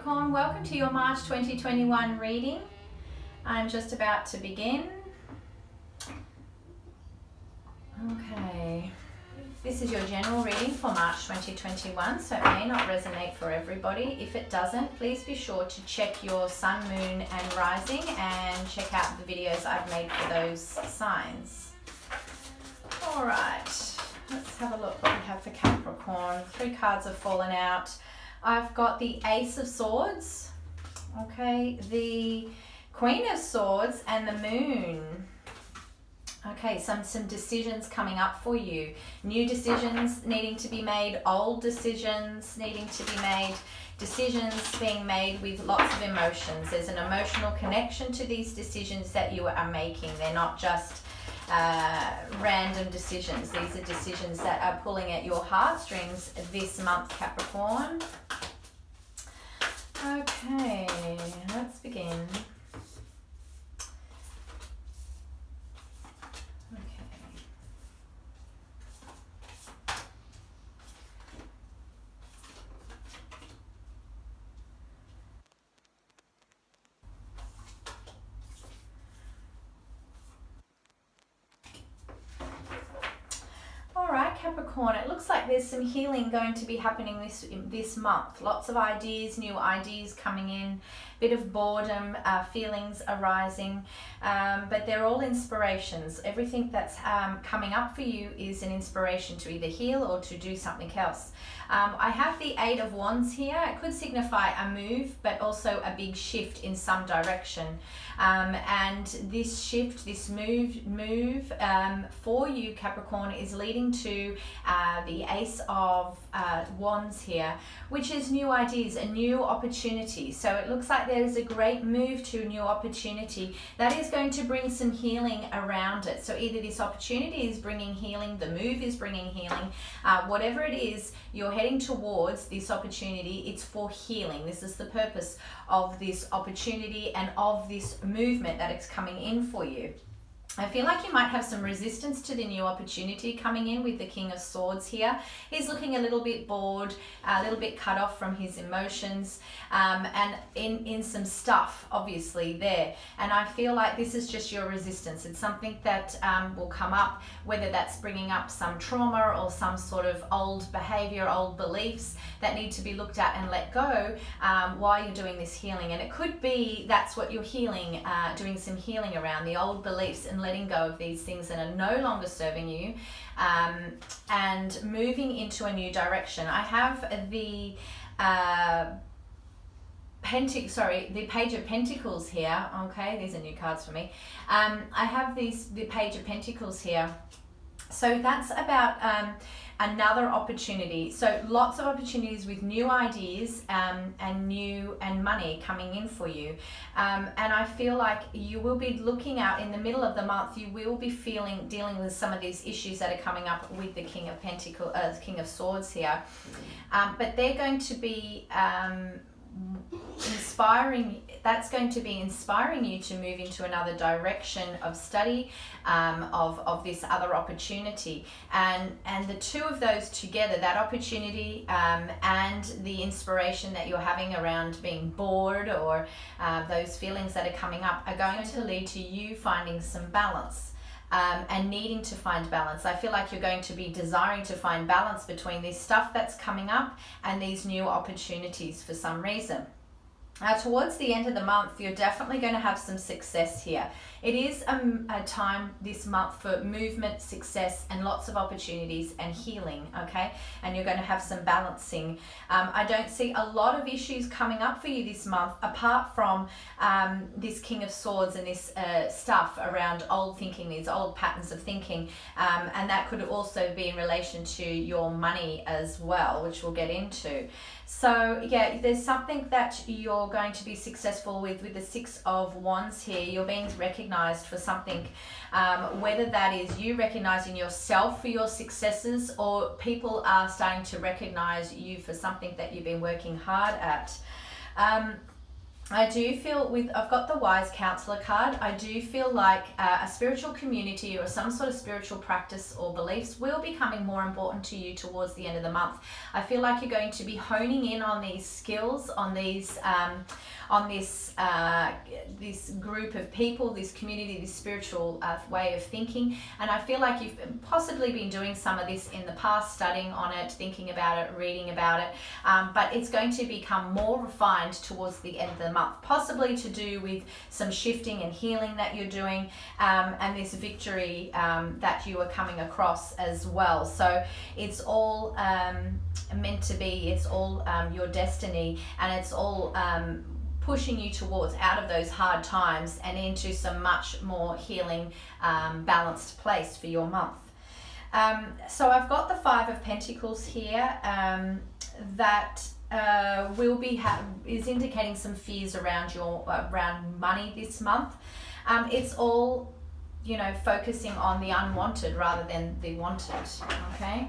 Capricorn, welcome to your March 2021 reading. I'm just about to begin. Okay, this is your general reading for March 2021, so it may not resonate for everybody. If it doesn't, please be sure to check your sun, moon and rising and check out the videos I've made for those signs. All right, let's have a look what we have for Capricorn. 3 cards have fallen out. I've got the Ace of Swords, okay, the Queen of Swords and the Moon. Okay, some decisions coming up for you. New decisions needing to be made, old decisions needing to be made, decisions being made with lots of emotions. There's an emotional connection to these decisions that you are making. They're not just random decisions. These are decisions that are pulling at your heartstrings this month, Capricorn. Okay, let's begin. Capricorn, it looks like there's some healing going to be happening this month. Lots of ideas, new ideas coming in, bit of boredom, feelings arising, but they're all inspirations. Everything that's coming up for you is an inspiration to either heal or to do something else. I have the 8 of Wands here. It could signify a move, but also a big shift in some direction. And this shift, this move for you, Capricorn, is leading to the Ace of Wands here, which is new ideas, a new opportunity. So it looks like there's a great move to a new opportunity that is going to bring some healing around it. So either this opportunity is bringing healing, the move is bringing healing, whatever it is you're heading towards this opportunity, it's for healing. This is the purpose of this opportunity and of this movement that it's coming in for you. I feel like you might have some resistance to the new opportunity coming in with the King of Swords here. He's looking a little bit bored, a little bit cut off from his emotions, and in some stuff, obviously, there. And I feel like this is just your resistance. It's something that will come up, whether that's bringing up some trauma or some sort of old behavior, old beliefs that need to be looked at and let go while you're doing this healing. And it could be that's what you're healing, doing some healing around, the old beliefs and letting go of these things that are no longer serving you, and moving into a new direction. I have the the Page of Pentacles here. Okay, these are new cards for me. I have the Page of Pentacles here. So that's about another opportunity. So lots of opportunities with new ideas and money coming in for you. And I feel like you will be looking out in the middle of the month. You will be dealing with some of these issues that are coming up with the King of King of Swords here. But they're going to be that's going to be inspiring you to move into another direction of study, of this other opportunity, and the two of those together, that opportunity and the inspiration that you're having around being bored or those feelings that are coming up, are going to lead to you finding some balance. And needing to find balance. I feel like you're going to be desiring to find balance between this stuff that's coming up and these new opportunities for some reason. Towards the end of the month, you're definitely going to have some success here. It is a time this month for movement, success, and lots of opportunities and healing, okay? And you're going to have some balancing. I don't see a lot of issues coming up for you this month, apart from this King of Swords and this stuff around old thinking, these old patterns of thinking. And that could also be in relation to your money as well, which we'll get into. So yeah, there's something that you're going to be successful with the 6 of Wands here. You're being recognized for something, whether that is you recognizing yourself for your successes, or people are starting to recognize you for something that you've been working hard at. I do feel I've got the wise counselor card. I do feel like a spiritual community or some sort of spiritual practice or beliefs will be becoming more important to you towards the end of the month. I feel like you're going to be honing in on these skills, on these, this group of people, this community, this spiritual way of thinking. And I feel like you've possibly been doing some of this in the past, studying on it, thinking about it, reading about it. But it's going to become more refined towards the end of the month, possibly to do with some shifting and healing that you're doing, and this victory that you are coming across as well. So it's all meant to be, it's all your destiny, and it's all pushing you towards out of those hard times and into some much more healing, balanced place for your month. So I've got the Five of Pentacles here, that will be is indicating some fears around around money this month. It's all, you know, focusing on the unwanted rather than the wanted. Okay.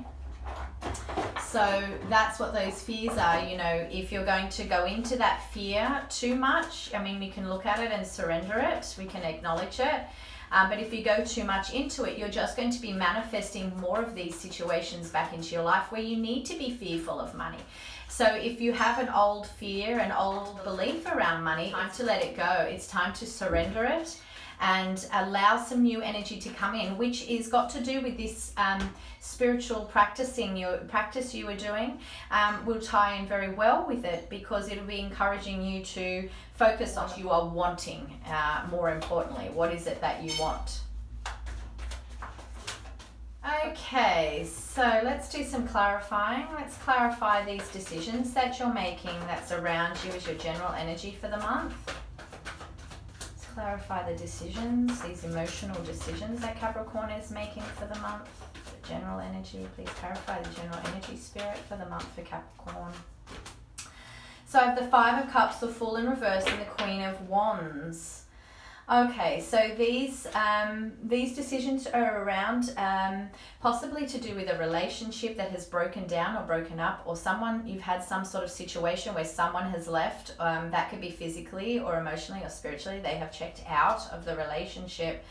So that's what those fears are. You know, if you're going to go into that fear too much, I mean, we can look at it and surrender it. We can acknowledge it. But if you go too much into it, you're just going to be manifesting more of these situations back into your life where you need to be fearful of money. So if you have an old fear, an old belief around money, it's time to let it go. It's time to surrender it and allow some new energy to come in, which is got to do with this spiritual practice you were doing. Will tie in very well with it, because it'll be encouraging you to focus on what you are wanting, more importantly. What is it that you want? Okay, so let's do some clarifying. Let's clarify these decisions that you're making that's around you as your general energy for the month. Let's clarify the decisions, these emotional decisions that Capricorn is making for the month. The general energy, please clarify the general energy spirit for the month for Capricorn. So I have the Five of Cups, the Fool in reverse, and the Queen of Wands. Okay, so these decisions are around possibly to do with a relationship that has broken down or broken up, or you've had some sort of situation where someone has left. That could be physically or emotionally or spiritually. They have checked out of the relationship.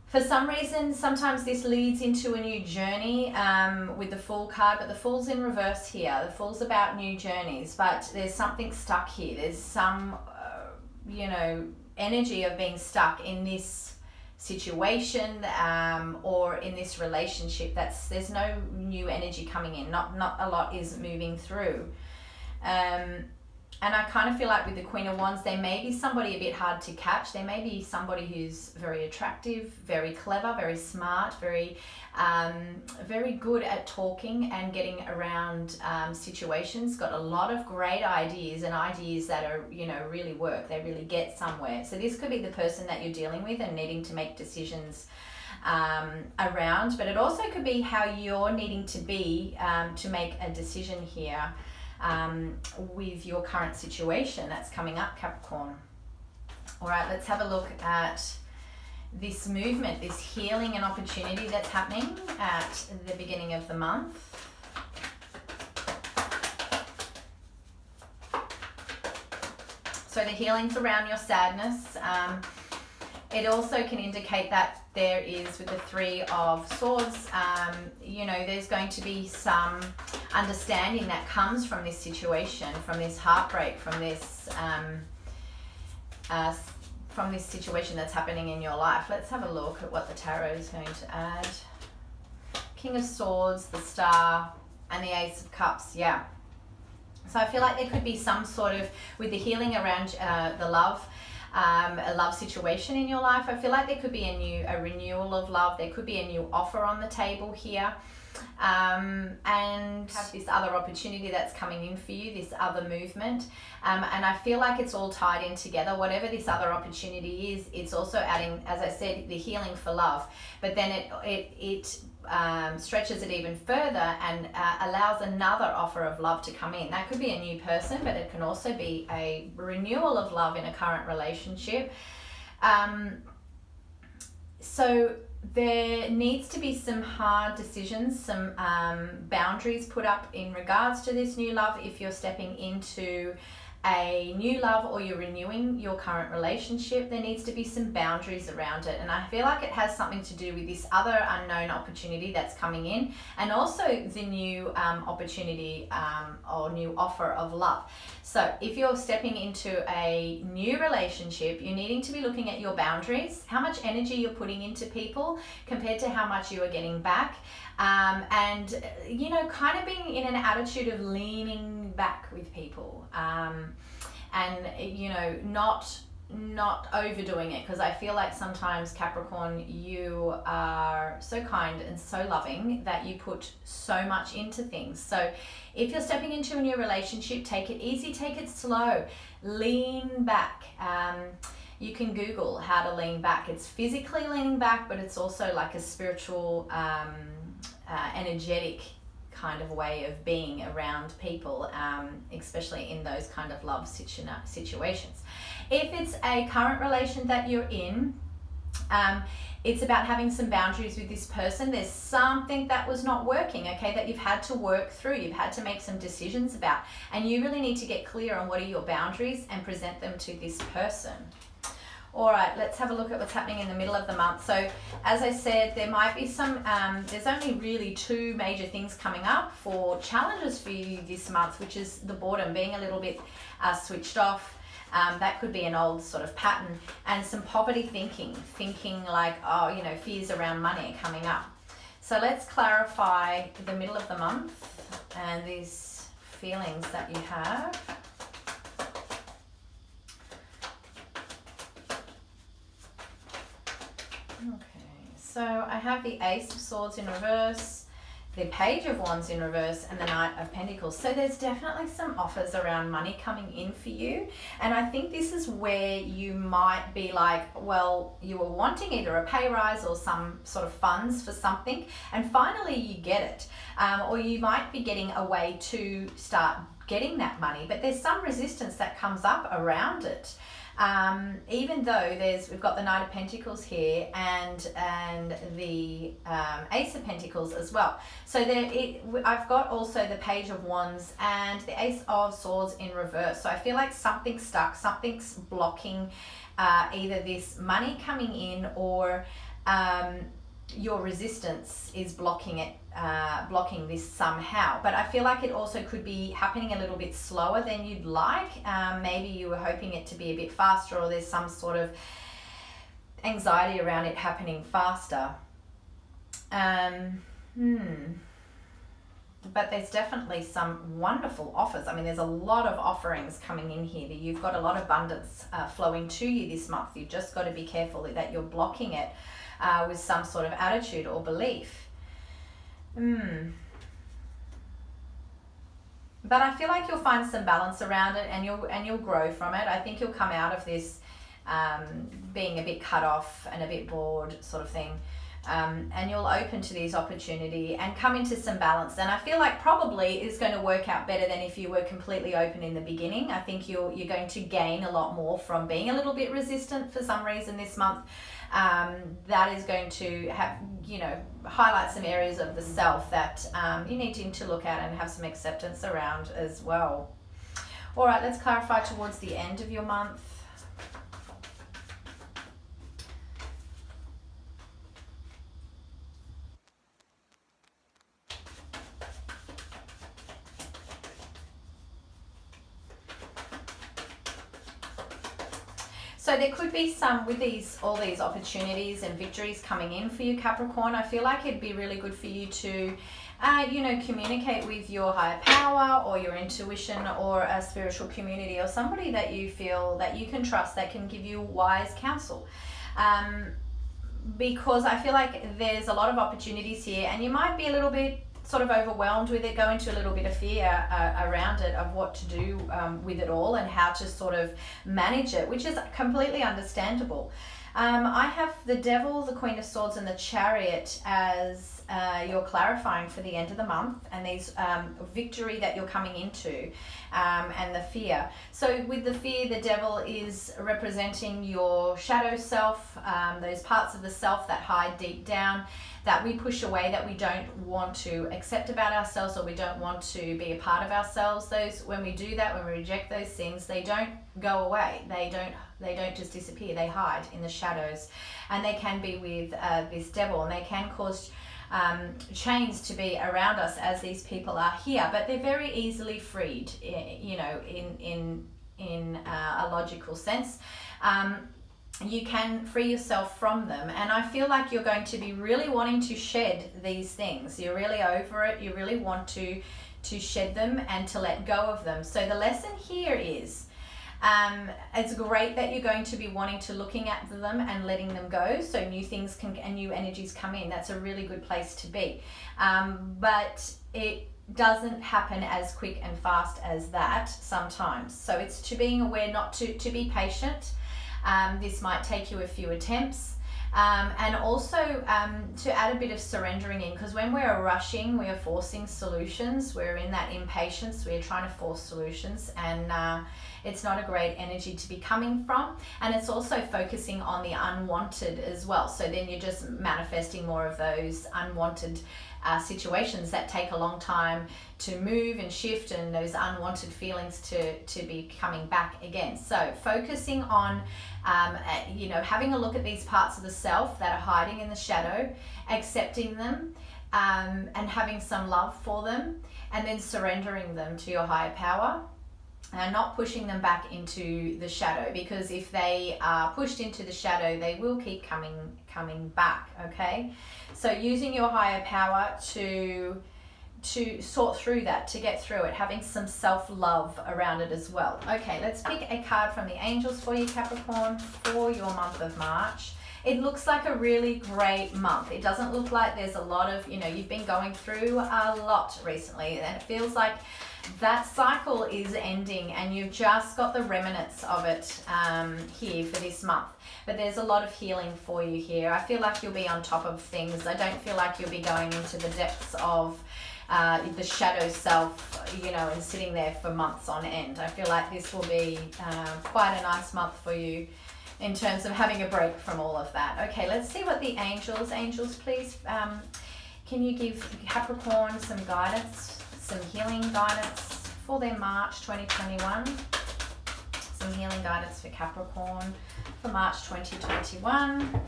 For some reason, sometimes this leads into a new journey with the Fool card, but the Fool's in reverse here. The Fool's about new journeys, but there's something stuck here. There's some energy of being stuck in this situation or in this relationship. There's no new energy coming in. Not a lot is moving through. And I kind of feel like with the Queen of Wands, there may be somebody a bit hard to catch. There may be somebody who's very attractive, very clever, very smart, very good at talking and getting around situations. Got a lot of great ideas and ideas that are, really work. They really get somewhere. So this could be the person that you're dealing with and needing to make decisions around. But it also could be how you're needing to be to make a decision here. With your current situation that's coming up, Capricorn. All right, let's have a look at this movement, this healing and opportunity that's happening at the beginning of the month. So the healing's around your sadness. It also can indicate that there is, with the Three of Swords, there's going to be some understanding that comes from this situation, from this heartbreak, from this situation that's happening in your life. Let's have a look at what the tarot is going to add. King of Swords, the Star, and the Ace of Cups. Yeah. So I feel like there could be some sort of, with the healing around the love, a love situation in your life. I feel like there could be a renewal of love. There could be a new offer on the table here. And have this other opportunity that's coming in for you, this other movement. And I feel like it's all tied in together. Whatever this other opportunity is, it's also adding, as I said, the healing for love. But then it stretches it even further and allows another offer of love to come in. That could be a new person, but it can also be a renewal of love in a current relationship. So there needs to be some hard decisions, some boundaries put up in regards to this new love if you're stepping into a new love or you're renewing your current relationship, there needs to be some boundaries around it. And I feel like it has something to do with this other unknown opportunity that's coming in, and also the new opportunity or new offer of love. So if you're stepping into a new relationship, you're needing to be looking at your boundaries, how much energy you're putting into people compared to how much you are getting back. And kind of being in an attitude of leaning back with people, and not overdoing it, because I feel like sometimes, Capricorn, you are so kind and so loving that you put so much into things. So if you're stepping into a new relationship, take it easy, take it slow, lean back. You can Google how to lean back. It's physically leaning back, but it's also like a spiritual, energetic kind of way of being around people, especially in those kind of love situations. If it's a current relation that you're in, it's about having some boundaries with this person. There's something that was not working, okay, that you've had to work through, you've had to make some decisions about, and you really need to get clear on what are your boundaries and present them to this person. All right, let's have a look at what's happening in the middle of the month. So as I said, there might be some, there's only really two major things coming up for challenges for you this month, which is the boredom, being a little bit switched off. That could be an old sort of pattern, and some poverty thinking like, fears around money coming up. So let's clarify the middle of the month and these feelings that you have. Okay, so I have the Ace of Swords in reverse, the Page of Wands in reverse, and the Knight of Pentacles. So there's definitely some offers around money coming in for you. And I think this is where you might be like, well, you were wanting either a pay rise or some sort of funds for something, and finally you get it. Or you might be getting a way to start getting that money, but there's some resistance that comes up around it. Even though we've got the Knight of Pentacles here and the Ace of Pentacles as well. So I've got also the Page of Wands and the Ace of Swords in reverse. So I feel like something's stuck, something's blocking either this money coming in, or your resistance is blocking it, blocking this somehow. But I feel like it also could be happening a little bit slower than you'd like. Maybe you were hoping it to be a bit faster, or there's some sort of anxiety around it happening faster. But there's definitely some wonderful offers. I mean, there's a lot of offerings coming in here. You've got a lot of abundance flowing to you this month. You've just got to be careful that you're blocking it with some sort of attitude or belief. But I feel like you'll find some balance around it, and you'll grow from it. I think you'll come out of this being a bit cut off and a bit bored sort of thing. And you'll open to these opportunity and come into some balance. And I feel like probably it's going to work out better than if you were completely open in the beginning. I think you're going to gain a lot more from being a little bit resistant for some reason this month. That is going to have, highlight some areas of the self that you need to look at and have some acceptance around as well. All right, let's clarify towards the end of your month. So there could be some, with all these opportunities and victories coming in for you, Capricorn, I feel like it'd be really good for you to, communicate with your higher power or your intuition or a spiritual community or somebody that you feel that you can trust, that can give you wise counsel. Because I feel like there's a lot of opportunities here, and you might be a little bit sort of overwhelmed with it, go into a little bit of fear around it, of what to do with it all and how to sort of manage it, which is completely understandable. I have the Devil, the Queen of Swords, and the Chariot as you're clarifying for the end of the month, and these victory that you're coming into, and the fear. So with the fear, the devil is representing your shadow self, those parts of the self that hide deep down, that we push away, that we don't want to accept about ourselves, or we don't want to be a part of ourselves. Those, when we do that, when we reject those things, they don't go away. They don't just disappear. They hide in the shadows, and they can be with this devil, and they can cause chains to be around us as these people are here. But they're very easily freed, you know, in a logical sense. You can free yourself from them, and I feel like you're going to be really wanting to shed these things. You're really over it. You really want to shed them and to let go of them. So the lesson here is, it's great that you're going to be wanting to looking at them and letting them go, so new things and new energies come in. That's a really good place to be, but it doesn't happen as quick and fast as that sometimes. So it's to being aware, not to be patient. This might take you a few attempts, and also to add a bit of surrendering in, because when we're rushing, we are forcing solutions. We're in that impatience. We're trying to force solutions, and it's not a great energy to be coming from. And it's also focusing on the unwanted as well. So then you're just manifesting more of those unwanted situations that take a long time to move and shift, and those unwanted feelings to be coming back again. So focusing on you know, having a look at these parts of the self that are hiding in the shadow, accepting them, and having some love for them, and then surrendering them to your higher power, and not pushing them back into the shadow, because if they are pushed into the shadow, they will keep coming back. Okay, so using your higher power to sort through that, to get through it, having some self-love around it as well. Okay, let's pick a card from the angels for you, Capricorn, for your month of March. It looks like a really great month. It doesn't look like there's a lot of, you know, you've been going through a lot recently, and it feels like that cycle is ending, and you've just got the remnants of it here for this month. But there's a lot of healing for you here. I feel like you'll be on top of things. I don't feel like you'll be going into the depths of the shadow self, you know, and sitting there for months on end. I feel like this will be quite a nice month for you in terms of having a break from all of that. Okay, let's see what the angels, please, can you give Capricorn some guidance, some healing guidance for their March 2021? Some healing guidance for Capricorn for March 2021.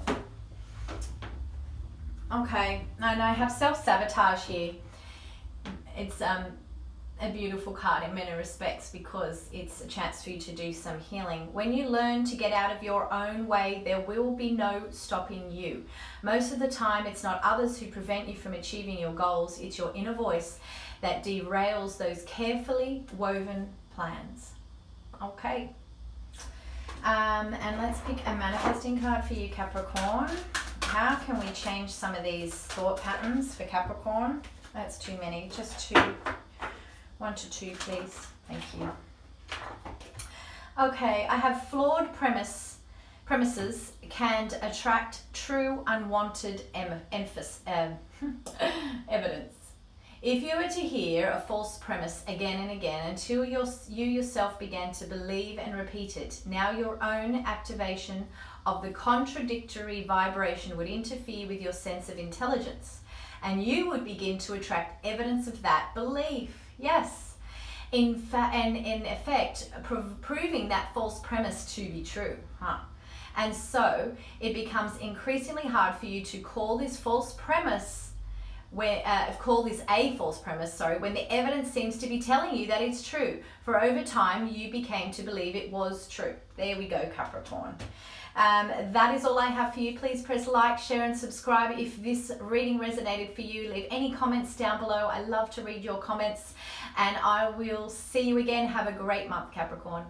Okay, and I have self-sabotage here. It's a beautiful card in many respects, because it's a chance for you to do some healing. When you learn to get out of your own way, there will be no stopping you. Most of the time, it's not others who prevent you from achieving your goals. It's your inner voice that derails those carefully woven plans. Okay. And let's pick a manifesting card for you, Capricorn. How can we change some of these thought patterns for Capricorn? That's too many. Just two. 1 to 2, please. Thank you. Okay, I have flawed premises can attract true unwanted evidence. If you were to hear a false premise again and again until you yourself began to believe and repeat it, now your own activation of the contradictory vibration would interfere with your sense of intelligence, and you would begin to attract evidence of that belief. Yes, in effect, proving that false premise to be true. And so it becomes increasingly hard for you to call this false premise, call this a false premise, when the evidence seems to be telling you that it's true. For over time, you became to believe it was true. There we go, Capricorn. That is all I have for you. Please press like, share and subscribe if this reading resonated for you. Leave any comments down below. I love to read your comments, and I will see you again. Have a great month, Capricorn.